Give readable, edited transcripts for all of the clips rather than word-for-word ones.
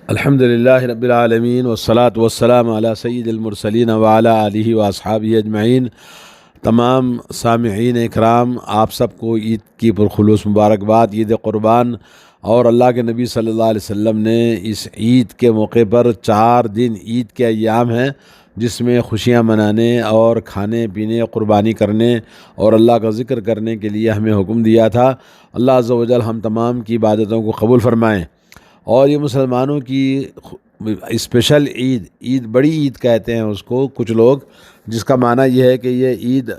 الحمد للہ رب العالمین والصلاة والسلام علی سید المرسلین وعلی آلہ واصحابہ اجمعین۔ تمام سامعین اکرام، آپ سب کو عید کی پرخلوص مبارکباد، عید قربان۔ اور اللہ کے نبی صلی اللہ علیہ وسلم نے اس عید کے موقع پر 4 دن عید کے ایام ہیں جس میں خوشیاں منانے اور کھانے پینے، قربانی کرنے اور اللہ کا ذکر کرنے کے لیے ہمیں حکم دیا تھا۔ اللہ عز و جل ہم تمام کی عبادتوں کو قبول فرمائیں۔ اور یہ مسلمانوں کی اسپیشل عید بڑی عید کہتے ہیں اس کو کچھ لوگ، جس کا معنی یہ ہے کہ یہ عید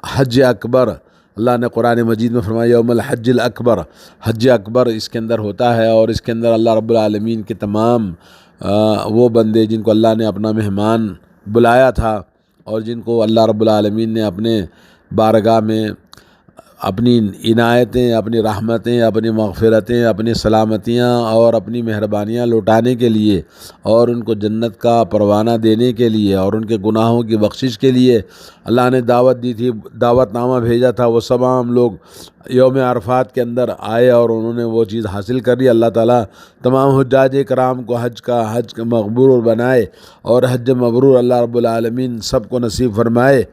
حج اکبر، اللہ نے قرآن مجید میں فرمایا یوم الحج الاکبر، حج اکبر اس کے اندر ہوتا ہے، اور اس کے اندر اللہ رب العالمین کے تمام وہ بندے جن کو اللہ نے اپنا مہمان بلایا تھا اور جن کو اللہ رب العالمین نے اپنے بارگاہ میں اپنی عنایتیں، اپنی رحمتیں، اپنی مغفرتیں، اپنی سلامتیاں اور اپنی مہربانیاں لوٹانے کے لیے اور ان کو جنت کا پروانہ دینے کے لیے اور ان کے گناہوں کی بخشش کے لیے اللہ نے دعوت دی تھی، دعوت نامہ بھیجا تھا۔ وہ تمام لوگ یوم عرفات کے اندر آئے اور انہوں نے وہ چیز حاصل کر لی۔ اللہ تعالیٰ تمام حجاج کرام کو حج مقبول بنائے، اور حج مبرور اللہ رب العالمین سب کو نصیب فرمائے۔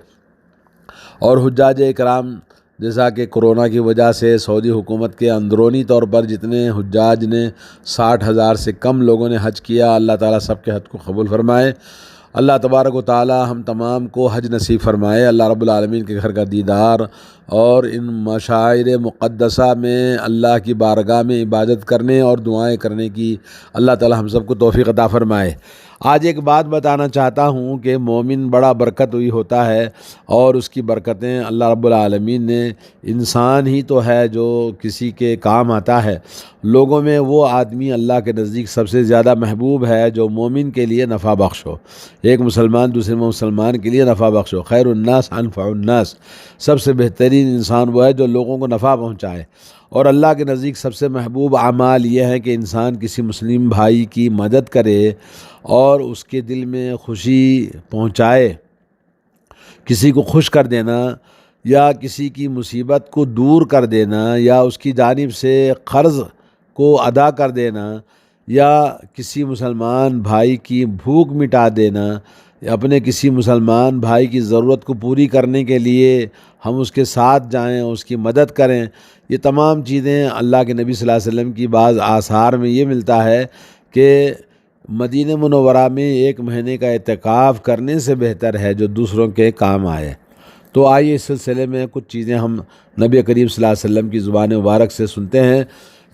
اور حجاج کرام، جیسا کہ کرونا کی وجہ سے سعودی حکومت کے اندرونی طور پر جتنے حجاج نے 60,000 سے کم لوگوں نے حج کیا، اللہ تعالیٰ سب کے حج کو قبول فرمائے۔ اللہ تبارک و تعالی ہم تمام کو حج نصیب فرمائے۔ اللہ رب العالمین کے گھر کا دیدار اور ان مشاعر مقدسہ میں اللہ کی بارگاہ میں عبادت کرنے اور دعائیں کرنے کی اللہ تعالی ہم سب کو توفیق عطا فرمائے۔ آج ایک بات بتانا چاہتا ہوں کہ مومن بڑا برکت ہوئی ہوتا ہے، اور اس کی برکتیں اللہ رب العالمین نے، انسان ہی تو ہے جو کسی کے کام آتا ہے۔ لوگوں میں وہ آدمی اللہ کے نزدیک سب سے زیادہ محبوب ہے جو مومن کے لیے نفع بخش ہو۔ ایک مسلمان دوسرے مسلمان کے لیے نفع بخش ہو۔ خیر الناس انفع الناس، سب سے بہترین انسان وہ ہے جو لوگوں کو نفع پہنچائے۔ اور اللہ کے نزدیک سب سے محبوب اعمال یہ ہے کہ انسان کسی مسلم بھائی کی مدد کرے اور اس کے دل میں خوشی پہنچائے۔ کسی کو خوش کر دینا یا کسی کی مصیبت کو دور کر دینا یا اس کی جانب سے قرض کو ادا کر دینا یا کسی مسلمان بھائی کی بھوک مٹا دینا یا اپنے کسی مسلمان بھائی کی ضرورت کو پوری کرنے کے لیے ہم اس کے ساتھ جائیں، اس کی مدد کریں، یہ تمام چیزیں اللہ کے نبی صلی اللہ علیہ وسلم کی بعض آثار میں یہ ملتا ہے کہ مدینہ منورہ میں 1 مہینے کا اعتکاف کرنے سے بہتر ہے جو دوسروں کے کام آئے۔ تو آئیے اس سلسلے میں کچھ چیزیں ہم نبی کریم صلی اللہ علیہ وسلم کی زبان مبارک سے سنتے ہیں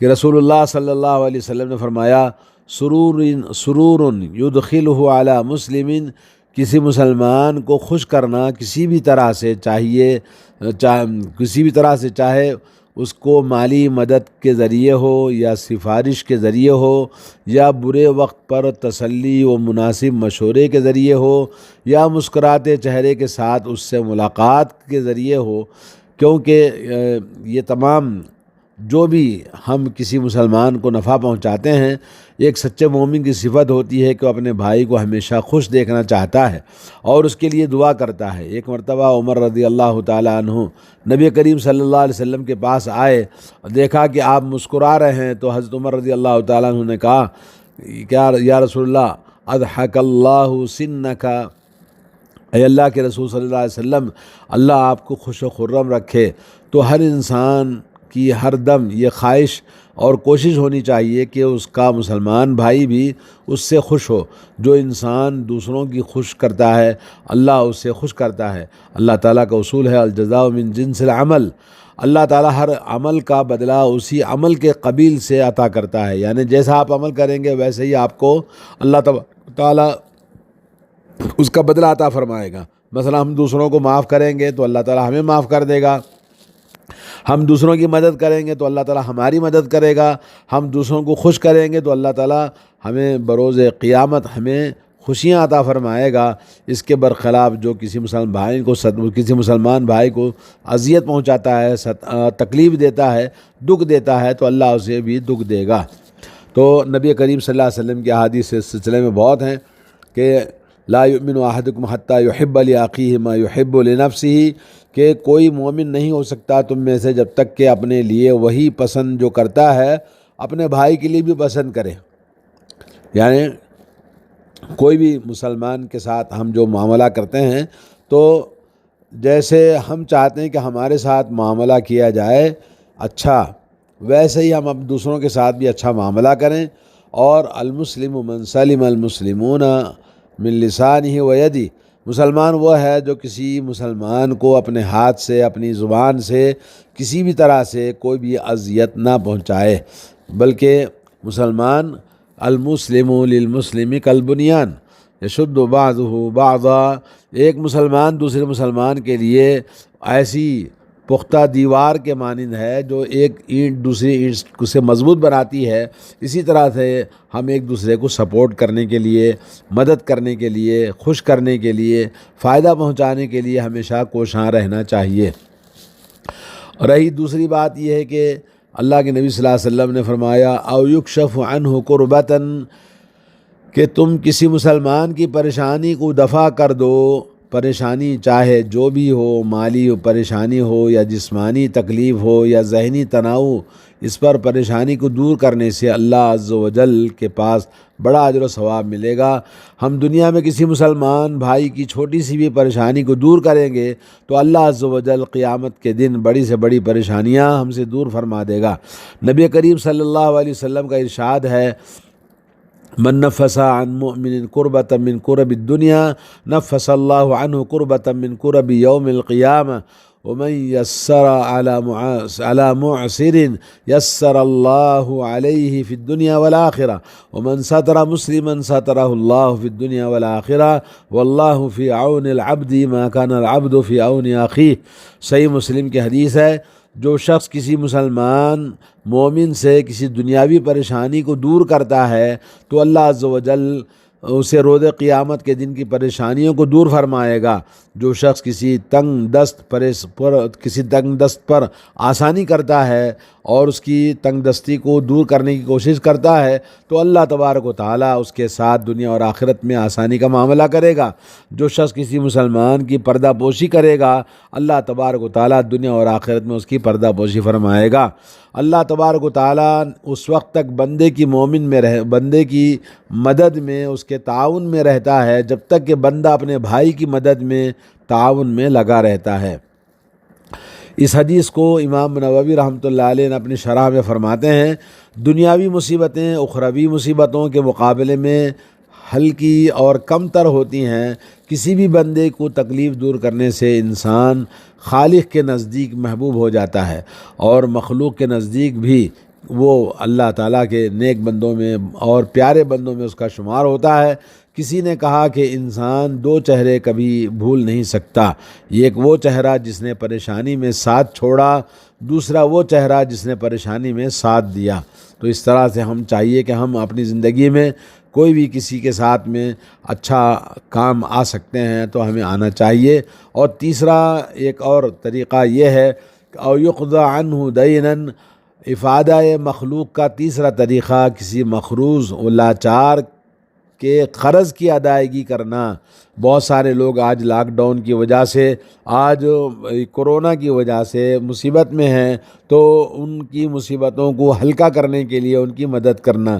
کہ رسول اللہ صلی اللہ علیہ وسلم نے فرمایا سرور یدخلہ علی مسلم، کسی مسلمان کو خوش کرنا کسی بھی طرح سے چاہے اس کو مالی مدد کے ذریعے ہو یا سفارش کے ذریعے ہو یا برے وقت پر تسلی و مناسب مشورے کے ذریعے ہو یا مسکراتے چہرے کے ساتھ اس سے ملاقات کے ذریعے ہو، کیونکہ یہ تمام جو بھی ہم کسی مسلمان کو نفع پہنچاتے ہیں، ایک سچے مومن کی صفت ہوتی ہے کہ وہ اپنے بھائی کو ہمیشہ خوش دیکھنا چاہتا ہے اور اس کے لیے دعا کرتا ہے۔ ایک مرتبہ عمر رضی اللہ تعالی عنہ نبی کریم صلی اللہ علیہ وسلم کے پاس آئے، دیکھا کہ آپ مسکرا رہے ہیں، تو حضرت عمر رضی اللہ تعالی عنہ نے کہا کیا یا رسول اللہ اضحک اللہ سنک، اے اللہ کے رسول صلی اللہ علیہ وسلم، اللہ آپ کو خوش و خرم رکھے۔ تو ہر انسان کی ہر دم یہ خواہش اور کوشش ہونی چاہیے کہ اس کا مسلمان بھائی بھی اس سے خوش ہو۔ جو انسان دوسروں کی خوش کرتا ہے اللہ اس سے خوش کرتا ہے۔ اللہ تعالیٰ کا اصول ہے الجزاء من جنس العمل، اللہ تعالیٰ ہر عمل کا بدلہ اسی عمل کے قبیل سے عطا کرتا ہے، یعنی جیسا آپ عمل کریں گے ویسے ہی آپ کو اللہ تعالیٰ اس کا بدلہ عطا فرمائے گا۔ مثلا ہم دوسروں کو معاف کریں گے تو اللہ تعالیٰ ہمیں معاف کر دے گا، ہم دوسروں کی مدد کریں گے تو اللہ تعالیٰ ہماری مدد کرے گا، ہم دوسروں کو خوش کریں گے تو اللہ تعالیٰ ہمیں بروز قیامت ہمیں خوشیاں عطا فرمائے گا۔ اس کے برخلاف جو کسی مسلمان بھائی کو اذیت پہنچاتا ہے، تکلیف دیتا ہے، دکھ دیتا ہے، تو اللہ اسے بھی دکھ دے گا۔ تو نبی کریم صلی اللہ علیہ وسلم کی احادیث اس سلسلے میں بہت ہیں کہ لا یؤمن احدکم حتی یحب لاخیہ ما یحب لنفسہ، کہ کوئی مومن نہیں ہو سکتا تم میں سے جب تک کہ اپنے لیے وہی پسند جو کرتا ہے اپنے بھائی کے لیے بھی پسند کرے۔ یعنی کوئی بھی مسلمان کے ساتھ ہم جو معاملہ کرتے ہیں تو جیسے ہم چاہتے ہیں کہ ہمارے ساتھ معاملہ کیا جائے اچھا، ویسے ہی ہم اب دوسروں کے ساتھ بھی اچھا معاملہ کریں۔ اور المسلم من سلم المسلمون من لسانہ و یدہ، مسلمان وہ ہے جو کسی مسلمان کو اپنے ہاتھ سے، اپنی زبان سے کسی بھی طرح سے کوئی بھی اذیت نہ پہنچائے، بلکہ مسلمان المسلم للمسلم کالبنیان یشد بعضہ بعضا، ایک مسلمان دوسرے مسلمان کے لیے ایسی پختہ دیوار کے مانند ہے جو ایک اینٹ دوسری اینٹ سے مضبوط بناتی ہے۔ اسی طرح سے ہم ایک دوسرے کو سپورٹ کرنے کے لیے، مدد کرنے کے لیے، خوش کرنے کے لیے، فائدہ پہنچانے کے لیے ہمیشہ کوشاں رہنا چاہیے۔ رہی دوسری بات یہ ہے کہ اللہ کے نبی صلی اللہ علیہ وسلم نے فرمایا او یکشف عنہ کربۃ، کہ تم کسی مسلمان کی پریشانی کو دفع کر دو، پریشانی چاہے جو بھی ہو، مالی پریشانی ہو یا جسمانی تکلیف ہو یا ذہنی تناؤ، اس پر پریشانی کو دور کرنے سے اللہ عز و جل کے پاس بڑا اجر و ثواب ملے گا۔ ہم دنیا میں کسی مسلمان بھائی کی چھوٹی سی بھی پریشانی کو دور کریں گے تو اللہ عز و جل قیامت کے دن بڑی سے بڑی پریشانیاں ہم سے دور فرما دے گا۔ نبی کریم صلی اللہ علیہ وسلم کا ارشاد ہے من نفس عن مؤمن کربۃ من کرب الدنیا نفس اللہ عنہ کربۃ من کرب یوم القیامہ ومن یسر علی معسر یسر اللہ علیہ فی الدنیا والآخرہ ومن ستر مسلما سترہ اللہ فی الدنیا والآخرہ واللہ فی عون العبد ما کان العبد فی عون اخیہ۔ صحیح مسلم کی حدیث ہے، جو شخص کسی مسلمان مومن سے کسی دنیاوی پریشانی کو دور کرتا ہے تو اللہ عز و جل اسے روز قیامت کے دن کی پریشانیوں کو دور فرمائے گا۔ جو شخص کسی تنگ دست پر آسانی کرتا ہے اور اس کی تنگ دستی کو دور کرنے کی کوشش کرتا ہے تو اللہ تبارک و تعالیٰ اس کے ساتھ دنیا اور آخرت میں آسانی کا معاملہ کرے گا۔ جو شخص کسی مسلمان کی پردہ پوشی کرے گا اللہ تبارک و تعالیٰ دنیا اور آخرت میں اس کی پردہ پوشی فرمائے گا۔ اللہ تبارک و تعالیٰ اس وقت تک بندے کی مدد میں، اس کے تعاون میں رہتا ہے جب تک کہ بندہ اپنے بھائی کی مدد میں، تعاون میں لگا رہتا ہے۔ اس حدیث کو امام نووی رحمۃ اللہ علیہ نے اپنی شرح میں فرماتے ہیں، دنیاوی مصیبتیں اخروی مصیبتوں کے مقابلے میں ہلکی اور کم تر ہوتی ہیں۔ کسی بھی بندے کو تکلیف دور کرنے سے انسان خالق کے نزدیک محبوب ہو جاتا ہے اور مخلوق کے نزدیک بھی وہ اللہ تعالیٰ کے نیک بندوں میں اور پیارے بندوں میں اس کا شمار ہوتا ہے۔ کسی نے کہا کہ انسان دو چہرے کبھی بھول نہیں سکتا، ایک وہ چہرہ جس نے پریشانی میں ساتھ چھوڑا، دوسرا وہ چہرہ جس نے پریشانی میں ساتھ دیا۔ تو اس طرح سے ہم چاہیے کہ ہم اپنی زندگی میں کوئی بھی کسی کے ساتھ میں اچھا کام آ سکتے ہیں تو ہمیں آنا چاہیے۔ اور تیسرا ایک اور طریقہ یہ ہے کہ او یقضى عنہ دینا، افادہ مخلوق کا تیسرا طریقہ کسی مقروض و لاچار کے قرض کی ادائیگی کرنا۔ بہت سارے لوگ آج لاک ڈاؤن کی وجہ سے، آج کورونا کی وجہ سے مصیبت میں ہیں، تو ان کی مصیبتوں کو ہلکا کرنے کے لیے ان کی مدد کرنا۔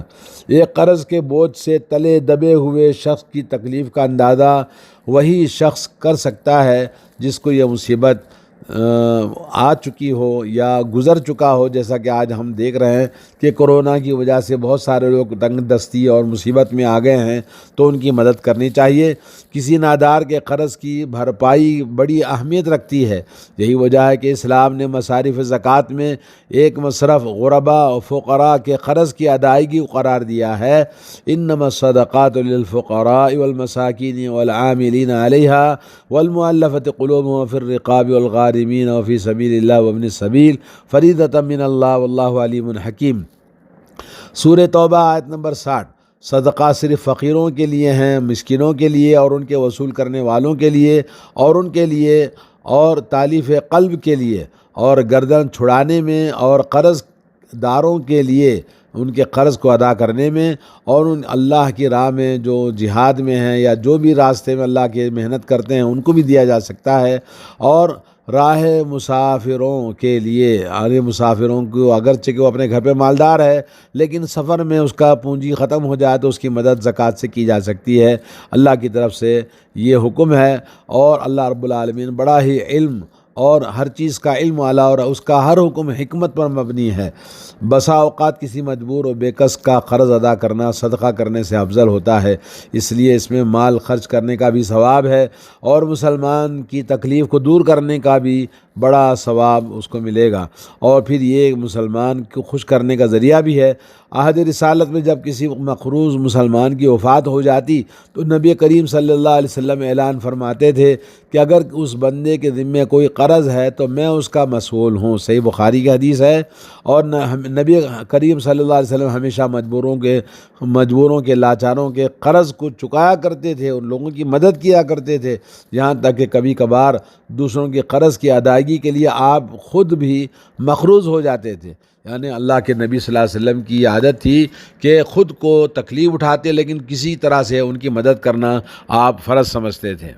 ایک قرض کے بوجھ سے تلے دبے ہوئے شخص کی تکلیف کا اندازہ وہی شخص کر سکتا ہے جس کو یہ مصیبت آ چکی ہو یا گزر چکا ہو، جیسا کہ آج ہم دیکھ رہے ہیں کہ کورونا کی وجہ سے بہت سارے لوگ تنگ دستی اور مصیبت میں آ گئے ہیں، تو ان کی مدد کرنی چاہیے۔ کسی نادار کے قرض کی بھرپائی بڑی اہمیت رکھتی ہے، یہی وجہ ہے کہ اسلام نے مصارف زکوٰۃ میں ایک مصرف غرباء و فقراء کے قرض کی ادائیگی قرار دیا ہے۔ انما الصدقات للفقراء والمساکین والعاملین علیہا والمؤلفۃ قلوبهم وفی الرقاب والغارمین وفی سبیل اللہ وابن السبیل فریضۃ من اللہ واللہ علیم حکیم۔ سورہ توبہ آیت نمبر 60۔ صدقہ صرف فقیروں کے لیے ہیں، مسکینوں کے لیے اور ان کے وصول کرنے والوں کے لیے اور ان کے لیے اور تالیف قلب کے لیے اور گردن چھڑانے میں اور قرض داروں کے لیے ان کے قرض کو ادا کرنے میں اور ان اللہ کی راہ میں جو جہاد میں ہیں یا جو بھی راستے میں اللہ کے محنت کرتے ہیں ان کو بھی دیا جا سکتا ہے۔ اور راہ مسافروں کے لیے، یعنی مسافروں کو اگرچہ کہ وہ اپنے گھر پہ مالدار ہے لیکن سفر میں اس کا پونجی ختم ہو جائے تو اس کی مدد زکوٰۃ سے کی جا سکتی ہے، اللہ کی طرف سے یہ حکم ہے۔ اور اللہ رب العالمین بڑا ہی علم اور ہر چیز کا علم والا، اور اس کا ہر حکم حکمت پر مبنی ہے۔ بسا اوقات کسی مجبور و بے کس کا قرض ادا کرنا صدقہ کرنے سے افضل ہوتا ہے، اس لیے اس میں مال خرچ کرنے کا بھی ثواب ہے، اور مسلمان کی تکلیف کو دور کرنے کا بھی بڑا ثواب اس کو ملے گا، اور پھر یہ مسلمان کو خوش کرنے کا ذریعہ بھی ہے۔ عہد رسالت میں جب کسی مقروض مسلمان کی وفات ہو جاتی تو نبی کریم صلی اللہ علیہ وسلم اعلان فرماتے تھے کہ اگر اس بندے کے ذمے کوئی قرض ہے تو میں اس کا مسئول ہوں، صحیح بخاری کی حدیث ہے۔ اور نبی کریم صلی اللہ علیہ وسلم ہمیشہ مجبوروں کے لاچاروں کے قرض کو چکایا کرتے تھے، ان لوگوں کی مدد کیا کرتے تھے، یہاں تک کہ کبھی کبھار دوسروں کے قرض کی ادائیگی کے لیے آپ خود بھی مقروض ہو جاتے تھے۔ یعنی اللہ کے نبی صلی اللہ علیہ وسلم کی عادت تھی کہ خود کو تکلیف اٹھاتے لیکن کسی طرح سے ان کی مدد کرنا آپ فرض سمجھتے تھے۔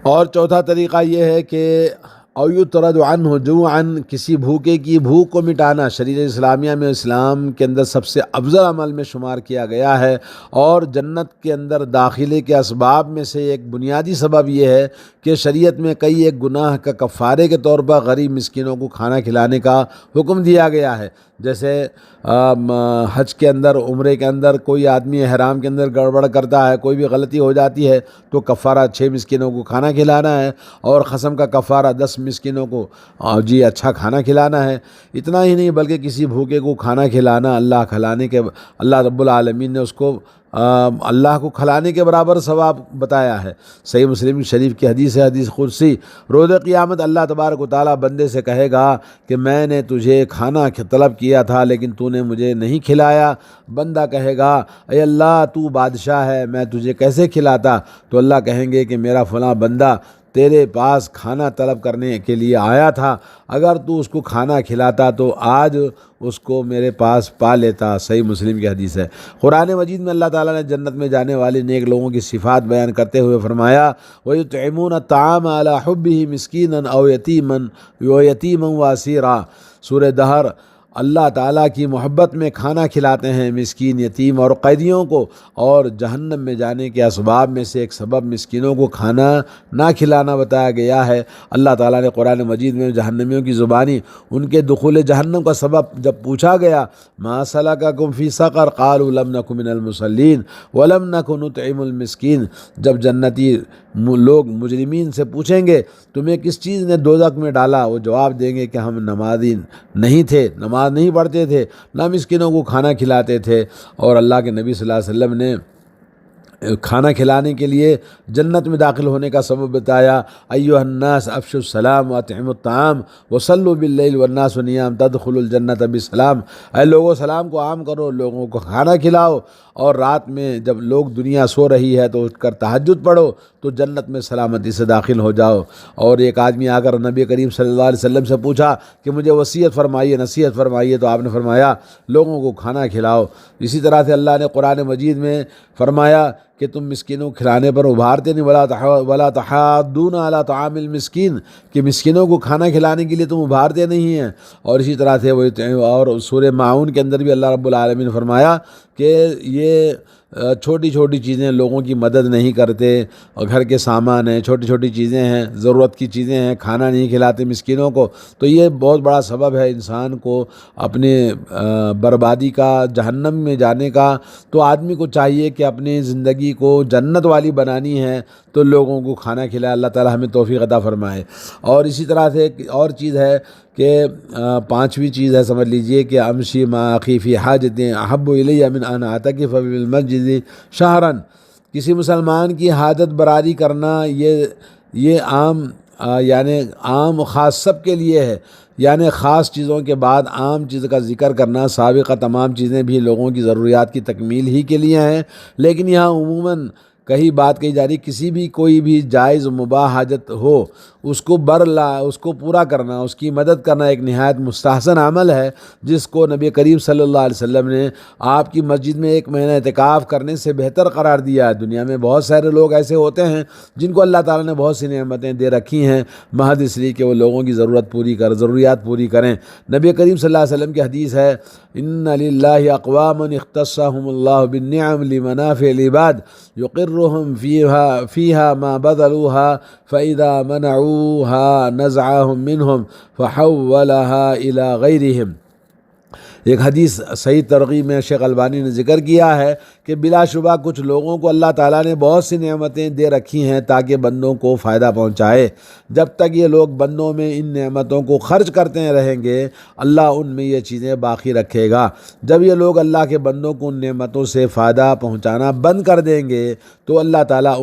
اور چوتھا طریقہ یہ ہے کہ او یطرد عنہ جوعا، کسی بھوکے کی بھوک کو مٹانا شریعت اسلامیہ میں اسلام کے اندر سب سے افضل عمل میں شمار کیا گیا ہے، اور جنت کے اندر داخلے کے اسباب میں سے ایک بنیادی سبب یہ ہے کہ شریعت میں کئی ایک گناہ کا کفارے کے طور پر غریب مسکینوں کو کھانا کھلانے کا حکم دیا گیا ہے۔ جیسے حج کے اندر، عمرے کے اندر کوئی آدمی احرام کے اندر گڑبڑ کرتا ہے، کوئی بھی غلطی ہو جاتی ہے تو کفارہ 6 مسکینوں کو کھانا کھلانا ہے، اور قسم کا کفارہ 10 مسکینوں کو اچھا کھانا کھلانا ہے۔ اتنا ہی نہیں بلکہ کسی بھوکے کو کھانا کھلانا اللہ رب العالمین نے اس کو اللہ کو کھلانے کے برابر ثواب بتایا ہے۔ صحیح مسلم شریف کی حدیث ہے، حدیث قدسی، روز قیامت اللہ تبارک و تعالیٰ بندے سے کہے گا کہ میں نے تجھے کھانا طلب کیا تھا لیکن تو نے مجھے نہیں کھلایا۔ بندہ کہے گا اے اللہ تو بادشاہ ہے، میں تجھے کیسے کھلاتا؟ تو اللہ کہیں گے کہ میرا فلاں بندہ تیرے پاس کھانا طلب کرنے کے لیے آیا تھا، اگر تو اس کو کھانا کھلاتا تو آج اس کو میرے پاس پا لیتا۔ صحیح مسلم کی حدیث ہے۔ قرآن مجید میں اللہ تعالیٰ نے جنت میں جانے والے نیک لوگوں کی صفات بیان کرتے ہوئے فرمایا وَيُطْعِمُونَ الطَّعَامَ عَلَىٰ حُبِّهِ مِسْكِينًا أَوْ يَتِيمًا وَأَسِيرًا۔ سورہ دہر، اللہ تعالیٰ کی محبت میں کھانا کھلاتے ہیں مسکین، یتیم اور قیدیوں کو، اور جہنم میں جانے کے اسباب میں سے ایک سبب مسکینوں کو کھانا نہ کھلانا بتایا گیا ہے۔ اللہ تعالیٰ نے قرآن مجید میں جہنمیوں کی زبانی ان کے دخول جہنم کا سبب جب پوچھا گیا ما سلککم فی سقر قالوا لم نک من المصلین ولم نک نطعم المسکین، جب جنتی لوگ مجرمین سے پوچھیں گے تمہیں کس چیز نے دوزخ میں ڈالا، وہ جواب دیں گے کہ ہم نمازی نہیں تھے، نماز نہیں پڑھتے تھے، نہ مسکینوں کو کھانا کھلاتے تھے۔ اور اللہ کے نبی صلی اللہ علیہ وسلم نے کھانا کھلانے کے لیے جنت میں داخل ہونے کا سبب بتایا ایھا الناس افشوا السلام واطعموا الطعام وصلوا باللیل والناس نیام تدخلوا الجنت بسلام۔ اے لوگوں سلام کو عام کرو، لوگوں کو کھانا کھلاؤ، اور رات میں جب لوگ دنیا سو رہی ہے تو اٹھ کر تہجد پڑھو تو جنت میں سلامتی سے داخل ہو جاؤ۔ اور ایک آدمی آ کر نبی کریم صلی اللہ علیہ وسلم سے پوچھا کہ مجھے وصیت فرمائیے، نصیحت فرمائیے، تو آپ نے فرمایا لوگوں کو کھانا کھلاؤ۔ اسی طرح سے اللہ نے قرآن مجید میں فرمایا کہ تم مسکینوں کو کھلانے پر ابھارتے نہیں، ولا تحاضون علی طعام المسکین، کہ مسکینوں کو کھانا کھلانے کے لیے تم ابھارتے نہیں ہیں۔ اور اسی طرح سے اور سورہ معاون کے اندر بھی اللہ رب العالمین نے فرمایا کہ یہ چھوٹی چھوٹی چیزیں لوگوں کی مدد نہیں کرتے، اور گھر کے سامان ہیں، چھوٹی چھوٹی چیزیں ہیں، ضرورت کی چیزیں ہیں، کھانا نہیں کھلاتے مسکینوں کو، تو یہ بہت بڑا سبب ہے انسان کو اپنے بربادی کا، جہنم میں جانے کا۔ تو آدمی کو چاہیے کہ اپنی زندگی کو جنت والی بنانی ہے تو لوگوں کو کھانا کھلائے۔ اللہ تعالی ہمیں توفیق عطا فرمائے۔ اور اسی طرح سے ایک اور چیز ہے کہ 5ویں چیز ہے، سمجھ لیجئے کہ امشی ما اخی فی حاجت احب الی من ان اعتکف بالمسجد شہرا، کسی مسلمان کی حاجت براری کرنا یہ عام یعنی عام خاص سب کے لیے ہے، یعنی خاص چیزوں کے بعد عام چیز کا ذکر کرنا۔ سابقہ تمام چیزیں بھی لوگوں کی ضروریات کی تکمیل ہی کے لیے ہیں، لیکن یہاں عموماً کہیں بات کہی جا رہی کسی بھی کوئی بھی جائز مباح حاجت ہو اس کو پورا کرنا، اس کی مدد کرنا ایک نہایت مستحسن عمل ہے، جس کو نبی کریم صلی اللہ علیہ وسلم نے آپ کی مسجد میں 1 مہینہ اعتکاف کرنے سے بہتر قرار دیا ہے۔ دنیا میں بہت سارے لوگ ایسے ہوتے ہیں جن کو اللہ تعالیٰ نے بہت سی نعمتیں دے رکھی ہیں، محض اس لیے کہ وہ لوگوں کی ضروریات پوری کریں۔ نبی کریم صلی اللہ علیہ وسلم کی حدیث ہے، ان للہ اقواما اختصهم اللہ بالنعم لمنافع العباد یقرهم فیہا ما بذلوها فاذا منعوها نزعهم منهم فحولها الى غیرهم۔ ایک حدیث صحیح ترغیب میں شیخ البانی نے ذکر کیا ہے کہ بلا شبہ کچھ لوگوں کو اللہ تعالیٰ نے بہت سی نعمتیں دے رکھی ہیں تاکہ بندوں کو فائدہ پہنچائے۔ جب تک یہ لوگ بندوں میں ان نعمتوں کو خرچ کرتے رہیں گے، اللہ ان میں یہ چیزیں باقی رکھے گا۔ جب یہ لوگ اللہ کے بندوں کو ان نعمتوں سے فائدہ پہنچانا بند کر دیں گے تو اللہ تعالیٰ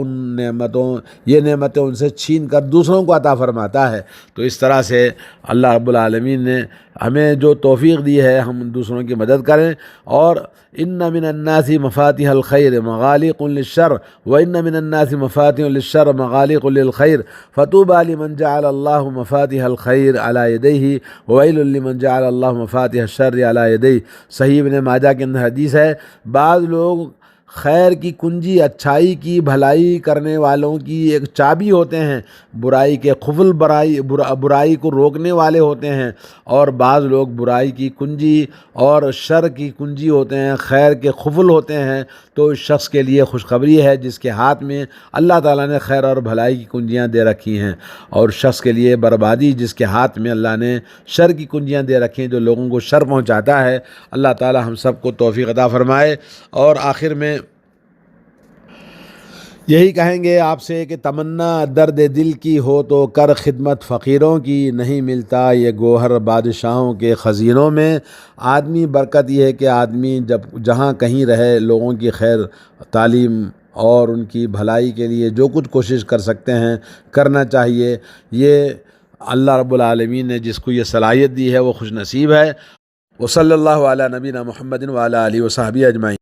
یہ نعمتیں ان سے چھین کر دوسروں کو عطا فرماتا ہے۔ تو اس طرح سے اللہ رب العالمین نے ہمیں جو توفیق دی ہے ہم دوسروں کی مدد کریں۔ اور ان من الناس مفاتیح الخیر مغالق للشر وان من الناس مفاتیح للشر مغالق للخیر فطوبى لمن جعل اللہ مفاتیح الخیر علی یدیہ وویل لمن جعل اللہ مفاتیح الشر علی یدیہ۔ صحیح ابن ماجہ کے اندر حدیث ہے، بعض لوگ خیر کی کنجی، اچھائی کی، بھلائی کرنے والوں کی ایک چابی ہوتے ہیں، برائی کے قفل، برائی کو روکنے والے ہوتے ہیں، اور بعض لوگ برائی کی کنجی اور شر کی کنجی ہوتے ہیں، خیر کے قفل ہوتے ہیں۔ تو اس شخص کے لیے خوشخبری ہے جس کے ہاتھ میں اللہ تعالیٰ نے خیر اور بھلائی کی کنجیاں دے رکھی ہیں، اور شخص کے لیے بربادی جس کے ہاتھ میں اللہ نے شر کی کنجیاں دے رکھی ہیں، جو لوگوں کو شر پہنچاتا ہے۔ اللہ تعالیٰ ہم سب کو توفیق عطا فرمائے۔ اور آخر میں یہی کہیں گے آپ سے کہ تمنا درد دل کی ہو تو کر خدمت فقیروں کی، نہیں ملتا یہ گوہر بادشاہوں کے خزینوں میں۔ آدمی برکت یہ ہے کہ آدمی جہاں کہیں رہے لوگوں کی خیر تعلیم اور ان کی بھلائی کے لیے جو کچھ کوشش کر سکتے ہیں کرنا چاہیے۔ یہ اللہ رب العالمین نے جس کو یہ صلاحیت دی ہے وہ خوش نصیب ہے۔ وصلی اللہ علی نبینا محمد وعلی آلہ وصحبہ اجمعین۔